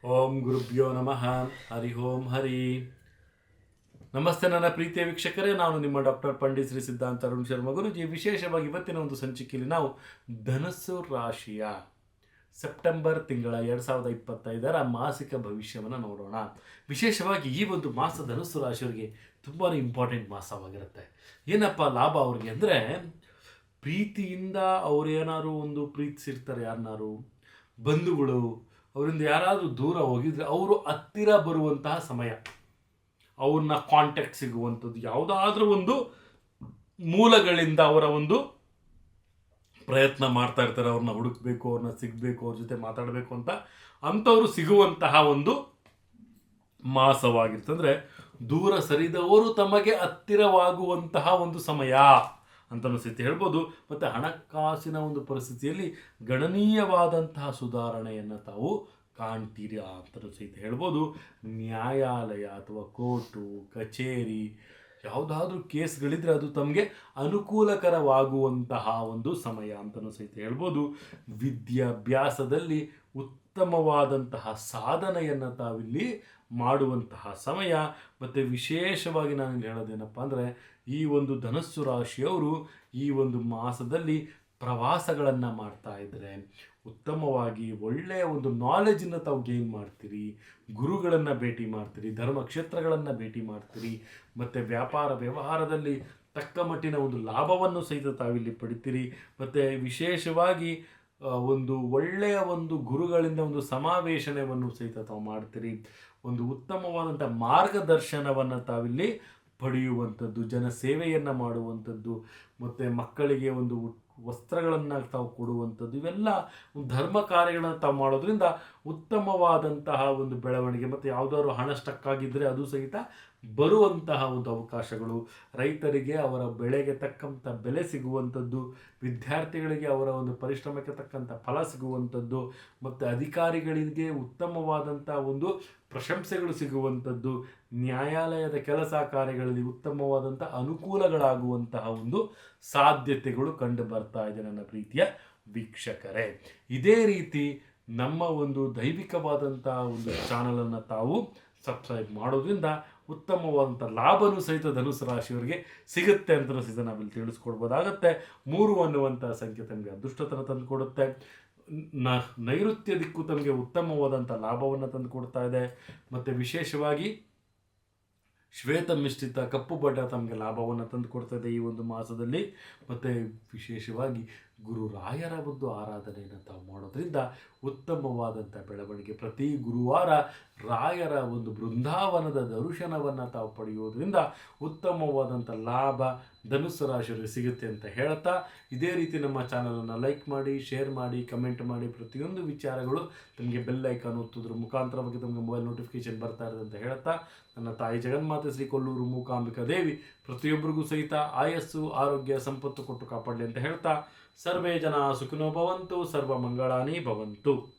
ಓಂ ಗುರುಭ್ಯೋ ನಮಃ. ಹರಿ ಓಂ ಹರಿ. ನಮಸ್ತೆ ನನ್ನ ಪ್ರೀತಿಯ ವೀಕ್ಷಕರೇ, ನಾನು ನಿಮ್ಮ ಡಾಕ್ಟರ್ ಪಂಡಿತ್ ಶ್ರೀ ಸಿದ್ಧಾಂತ ಅರುಣ್ ಶರ್ಮ ಗುರುಜಿ. ವಿಶೇಷವಾಗಿ ಇವತ್ತಿನ ಒಂದು ಸಂಚಿಕೆಯಲ್ಲಿ ನಾವು ಧನಸ್ಸು ರಾಶಿಯ ಸೆಪ್ಟೆಂಬರ್ ತಿಂಗಳ 2025 ಮಾಸಿಕ ಭವಿಷ್ಯವನ್ನು ನೋಡೋಣ. ವಿಶೇಷವಾಗಿ ಈ ಒಂದು ಮಾಸ ಧನಸ್ಸು ರಾಶಿಯವರಿಗೆ ತುಂಬಾ ಇಂಪಾರ್ಟೆಂಟ್ ಮಾಸವಾಗಿರುತ್ತೆ. ಏನಪ್ಪ ಲಾಭ ಅವ್ರಿಗೆ ಅಂದರೆ, ಪ್ರೀತಿಯಿಂದ ಅವರೇನಾದ್ರು ಒಂದು ಪ್ರೀತಿಸಿರ್ತಾರೆ, ಯಾರನ್ನಾರು ಬಂಧುಗಳು ಅವರಿಂದ ಯಾರಾದರೂ ದೂರ ಹೋಗಿದ್ರೆ ಅವರು ಹತ್ತಿರ ಬರುವಂತಹ ಸಮಯ, ಅವ್ರನ್ನ ಕಾಂಟ್ಯಾಕ್ಟ್ ಸಿಗುವಂಥದ್ದು, ಯಾವುದಾದ್ರೂ ಒಂದು ಮೂಲಗಳಿಂದ ಅವರ ಒಂದು ಪ್ರಯತ್ನ ಮಾಡ್ತಾ ಇರ್ತಾರೆ. ಅವ್ರನ್ನ ಹುಡುಕ್ಬೇಕು, ಅವ್ರನ್ನ ಸಿಗಬೇಕು, ಅವ್ರ ಜೊತೆ ಮಾತಾಡಬೇಕು ಅಂತ ಅಂಥವ್ರು ಸಿಗುವಂತಹ ಒಂದು ಮಾಸವಾಗಿರ್ತದೆ. ಅಂದರೆ ದೂರ ಸರಿದವರು ತಮಗೆ ಹತ್ತಿರವಾಗುವಂತಹ ಒಂದು ಸಮಯ ಅಂತಲೂ ಸಹಿತ ಹೇಳ್ಬೋದು. ಮತ್ತು ಹಣಕಾಸಿನ ಒಂದು ಪರಿಸ್ಥಿತಿಯಲ್ಲಿ ಗಣನೀಯವಾದಂತಹ ಸುಧಾರಣೆಯನ್ನು ತಾವು ಕಾಣ್ತೀರಾ ಅಂತಲೂ ಸಹಿತ ಹೇಳ್ಬೋದು. ನ್ಯಾಯಾಲಯ ಅಥವಾ ಕೋರ್ಟು ಕಚೇರಿ ಯಾವುದಾದ್ರೂ ಕೇಸ್ಗಳಿದ್ರೆ ಅದು ತಮಗೆ ಅನುಕೂಲಕರವಾಗುವಂತಹ ಒಂದು ಸಮಯ ಅಂತಲೂ ಸಹಿತ ಹೇಳ್ಬೋದು. ವಿದ್ಯಾಭ್ಯಾಸದಲ್ಲಿ ಉತ್ತಮವಾದಂತಹ ಸಾಧನೆಯನ್ನು ತಾವಿಲ್ಲಿ ಮಾಡುವಂತಹ ಸಮಯ. ಮತ್ತು ವಿಶೇಷವಾಗಿ ನಾನು ಹೇಳೋದೇನಪ್ಪ ಅಂದರೆ, ಈ ಒಂದು ಧನಸ್ಸು ರಾಶಿಯವರು ಈ ಒಂದು ಮಾಸದಲ್ಲಿ ಪ್ರವಾಸಗಳನ್ನು ಮಾಡ್ತಾ ಇದ್ದರೆ ಉತ್ತಮವಾಗಿ ಒಳ್ಳೆಯ ಒಂದು ನಾಲೆಜನ್ನು ತಾವು ಗೇನ್ ಮಾಡ್ತೀರಿ, ಗುರುಗಳನ್ನು ಭೇಟಿ ಮಾಡ್ತೀರಿ, ಧರ್ಮಕ್ಷೇತ್ರಗಳನ್ನು ಭೇಟಿ ಮಾಡ್ತೀರಿ, ಮತ್ತು ವ್ಯಾಪಾರ ವ್ಯವಹಾರದಲ್ಲಿ ತಕ್ಕ ಮಟ್ಟಿನ ಒಂದು ಲಾಭವನ್ನು ಸಹಿತ ತಾವಿಲ್ಲಿ ಪಡಿತೀರಿ. ಮತ್ತು ವಿಶೇಷವಾಗಿ ಒಂದು ಒಳ್ಳೆಯ ಒಂದು ಗುರುಗಳಿಂದ ಒಂದು ಸಮಾವೇಶನವನ್ನು ಸಹಿತ ತಾವು ಮಾಡ್ತೀರಿ. ಒಂದು ಉತ್ತಮವಾದಂಥ ಮಾರ್ಗದರ್ಶನವನ್ನು ತಾವಿಲ್ಲಿ ಪಡೆಯುವಂಥದ್ದು, ಜನಸೇವೆಯನ್ನು ಮಾಡುವಂಥದ್ದು, ಮತ್ತು ಮಕ್ಕಳಿಗೆ ಒಂದು ವಸ್ತ್ರಗಳನ್ನು ತಾವು ಕೊಡುವಂಥದ್ದು, ಇವೆಲ್ಲ ಧರ್ಮ ಕಾರ್ಯಗಳನ್ನು ತಾವು ಮಾಡೋದ್ರಿಂದ ಉತ್ತಮವಾದಂತಹ ಒಂದು ಬೆಳವಣಿಗೆ. ಮತ್ತು ಯಾವುದಾದ್ರು ಹಣ ಸ್ಟಕ್ ಆಗಿದ್ದರೆ ಅದು ಸಹಿತ ಬರುವಂತಹ ಒಂದು ಅವಕಾಶಗಳು, ರೈತರಿಗೆ ಅವರ ಬೆಳೆಗೆ ತಕ್ಕಂಥ ಬೆಲೆ ಸಿಗುವಂಥದ್ದು, ವಿದ್ಯಾರ್ಥಿಗಳಿಗೆ ಅವರ ಒಂದು ಪರಿಶ್ರಮಕ್ಕೆ ತಕ್ಕಂಥ ಫಲ ಸಿಗುವಂಥದ್ದು, ಮತ್ತು ಅಧಿಕಾರಿಗಳಿಗೆ ಉತ್ತಮವಾದಂಥ ಒಂದು ಪ್ರಶಂಸೆಗಳು ಸಿಗುವಂಥದ್ದು, ನ್ಯಾಯಾಲಯದ ಕೆಲಸ ಕಾರ್ಯಗಳಲ್ಲಿ ಉತ್ತಮವಾದಂಥ ಅನುಕೂಲಗಳಾಗುವಂತಹ ಒಂದು ಸಾಧ್ಯತೆಗಳು ಕಂಡು ಬರ್ತಾ ಇದೆ ನನ್ನ ಪ್ರೀತಿಯ ವೀಕ್ಷಕರೇ. ಇದೇ ರೀತಿ ನಮ್ಮ ಒಂದು ದೈವಿಕವಾದಂಥ ಒಂದು ಚಾನಲನ್ನು ತಾವು ಸಬ್ಸ್ಕ್ರೈಬ್ ಮಾಡೋದ್ರಿಂದ ಉತ್ತಮವಾದಂಥ ಲಾಭನೂ ಸಹಿತ ಧನುಸು ರಾಶಿಯವರಿಗೆ ಸಿಗುತ್ತೆ ಅಂತಲೂ ಸಹಿತ ನಾವಿಲ್ಲಿ ತಿಳಿಸ್ಕೊಡ್ಬೋದಾಗತ್ತೆ. 3 ಅನ್ನುವಂಥ ಸಂಖ್ಯೆ ತಮಗೆ ಅದೃಷ್ಟತನ ತಂದುಕೊಡುತ್ತೆ. ನೈಋತ್ಯ ದಿಕ್ಕು ತಮಗೆ ಉತ್ತಮವಾದಂಥ ಲಾಭವನ್ನು ತಂದುಕೊಡ್ತಾ ಇದೆ. ಮತ್ತು ವಿಶೇಷವಾಗಿ ಶ್ವೇತ ಮಿಶ್ರಿತ ಕಪ್ಪು ಬಡ್ಡ ತಮಗೆ ಲಾಭವನ್ನು ತಂದುಕೊಡ್ತದೆ ಈ ಒಂದು ಮಾಸದಲ್ಲಿ. ಮತ್ತು ವಿಶೇಷವಾಗಿ ಗುರು ರಾಯರ ಒಂದು ಆರಾಧನೆಯನ್ನು ತಾವು ಮಾಡೋದ್ರಿಂದ ಉತ್ತಮವಾದಂಥ ಬೆಳವಣಿಗೆ. ಪ್ರತಿ ಗುರುವಾರ ರಾಯರ ಒಂದು ಬೃಂದಾವನದ ದರ್ಶನವನ್ನು ತಾವು ಪಡೆಯೋದ್ರಿಂದ ಉತ್ತಮವಾದಂಥ ಲಾಭ ಧನುಸ್ಸು ರಾಶಿಯವರಿಗೆ ಸಿಗುತ್ತೆ ಅಂತ ಹೇಳ್ತಾ, ಇದೇ ರೀತಿ ನಮ್ಮ ಚಾನಲನ್ನು ಲೈಕ್ ಮಾಡಿ, ಶೇರ್ ಮಾಡಿ, ಕಮೆಂಟ್ ಮಾಡಿ. ಪ್ರತಿಯೊಂದು ವಿಚಾರಗಳು ತಮಗೆ ಬೆಲ್ ಐಕಾನ್ ಒತ್ತೋದ್ರ ಮುಖಾಂತರವಾಗಿ ತಮಗೆ ಮೊಬೈಲ್ ನೋಟಿಫಿಕೇಶನ್ ಬರ್ತಾ ಇರೋದು ಅಂತ ಹೇಳ್ತಾ, ನನ್ನ ತಾಯಿ ಜಗನ್ಮಾತೆ ಶ್ರೀ ಕೊಲ್ಲೂರು ಮೂಕಾಂಬಿಕಾ ದೇವಿ ಪ್ರತಿಯೊಬ್ಬರಿಗೂ ಸಹಿತ ಆಯಸ್ಸು ಆರೋಗ್ಯ ಸಂಪತ್ತು ಕೊಟ್ಟು ಕಾಪಾಡಲಿ ಅಂತ ಹೇಳ್ತಾ, ಸರ್ವೇ ಜನ ಸುಖಿನೋ ಭವಂತು, ಸರ್ವ ಮಂಗಳಾನಿ ಭವಂತು.